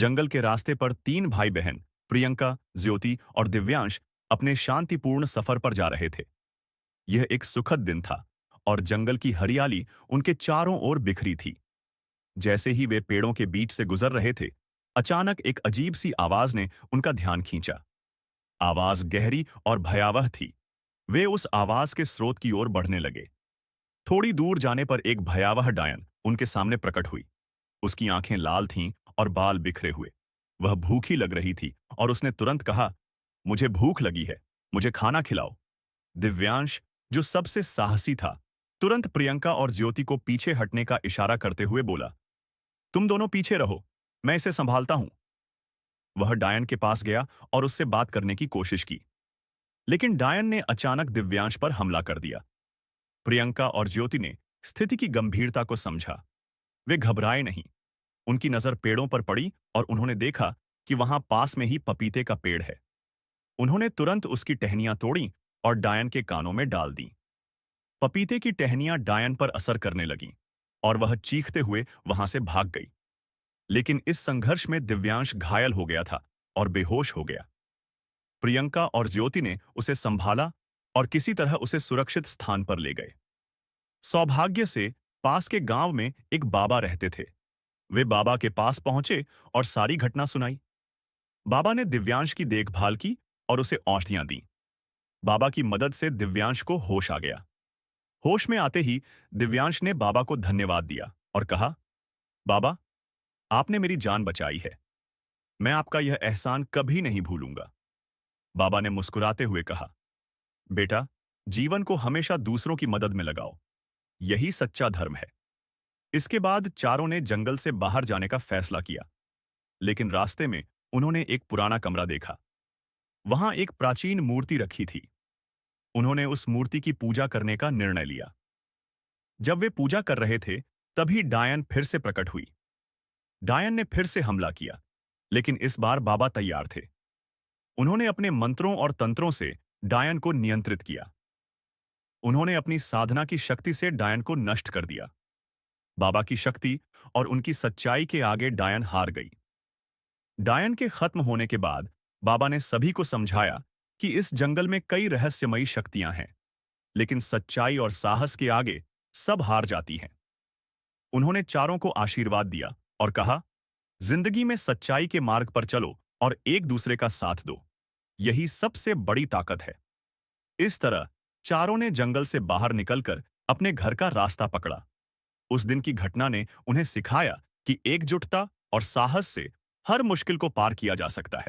जंगल के रास्ते पर तीन भाई बहन प्रियंका, ज्योति और दिव्यांश अपने शांतिपूर्ण सफर पर जा रहे थे। यह एक सुखद दिन था और जंगल की हरियाली उनके चारों ओर बिखरी थी। जैसे ही वे पेड़ों के बीच से गुजर रहे थे, अचानक एक अजीब सी आवाज ने उनका ध्यान खींचा। आवाज गहरी और भयावह थी। वे उस आवाज के स्रोत की ओर बढ़ने लगे। थोड़ी दूर जाने पर एक भयावह डायन उनके सामने प्रकट हुई। उसकी आंखें लाल थीं और बाल बिखरे हुए। वह भूखी लग रही थी और उसने तुरंत कहा, मुझे भूख लगी है, मुझे खाना खिलाओ। दिव्यांश, जो सबसे साहसी था, तुरंत प्रियंका और ज्योति को पीछे हटने का इशारा करते हुए बोला, तुम दोनों पीछे रहो, मैं इसे संभालता हूं। वह डायन के पास गया और उससे बात करने की कोशिश की, लेकिन डायन ने अचानक दिव्यांश पर हमला कर दिया। प्रियंका और ज्योति ने स्थिति की गंभीरता को समझा। वे घबराए नहीं। उनकी नजर पेड़ों पर पड़ी और उन्होंने देखा कि वहां पास में ही पपीते का पेड़ है। उन्होंने तुरंत उसकी टहनियां तोड़ी और डायन के कानों में डाल दी। पपीते की टहनियां डायन पर असर करने लगीं और वह चीखते हुए वहां से भाग गई। लेकिन इस संघर्ष में दिव्यांश घायल हो गया था और बेहोश हो गया। प्रियंका और ज्योति ने उसे संभाला और किसी तरह उसे सुरक्षित स्थान पर ले गए। सौभाग्य से पास के गांव में एक बाबा रहते थे। वे बाबा के पास पहुंचे और सारी घटना सुनाई। बाबा ने दिव्यांश की देखभाल की और उसे औषधियां दी। बाबा की मदद से दिव्यांश को होश आ गया। होश में आते ही दिव्यांश ने बाबा को धन्यवाद दिया और कहा, बाबा, आपने मेरी जान बचाई है। मैं आपका यह एहसान कभी नहीं भूलूंगा। बाबा ने मुस्कुराते हुए कहा, बेटा, जीवन को हमेशा दूसरों की मदद में लगाओ। यही सच्चा धर्म है। इसके बाद चारों ने जंगल से बाहर जाने का फैसला किया, लेकिन रास्ते में उन्होंने एक पुराना कमरा देखा। वहां एक प्राचीन मूर्ति रखी थी। उन्होंने उस मूर्ति की पूजा करने का निर्णय लिया। जब वे पूजा कर रहे थे, तभी डायन फिर से प्रकट हुई। डायन ने फिर से हमला किया, लेकिन इस बार बाबा तैयार थे। उन्होंने अपने मंत्रों और तंत्रों से डायन को नियंत्रित किया। उन्होंने अपनी साधना की शक्ति से डायन को नष्ट कर दिया। बाबा की शक्ति और उनकी सच्चाई के आगे डायन हार गई। डायन के खत्म होने के बाद बाबा ने सभी को समझाया कि इस जंगल में कई रहस्यमयी शक्तियां हैं, लेकिन सच्चाई और साहस के आगे सब हार जाती हैं। उन्होंने चारों को आशीर्वाद दिया और कहा, जिंदगी में सच्चाई के मार्ग पर चलो और एक दूसरे का साथ दो। यही सबसे बड़ी ताकत है। इस तरह चारों ने जंगल से बाहर निकलकर अपने घर का रास्ता पकड़ा। उस दिन की घटना ने उन्हें सिखाया कि एकजुटता और साहस से हर मुश्किल को पार किया जा सकता है।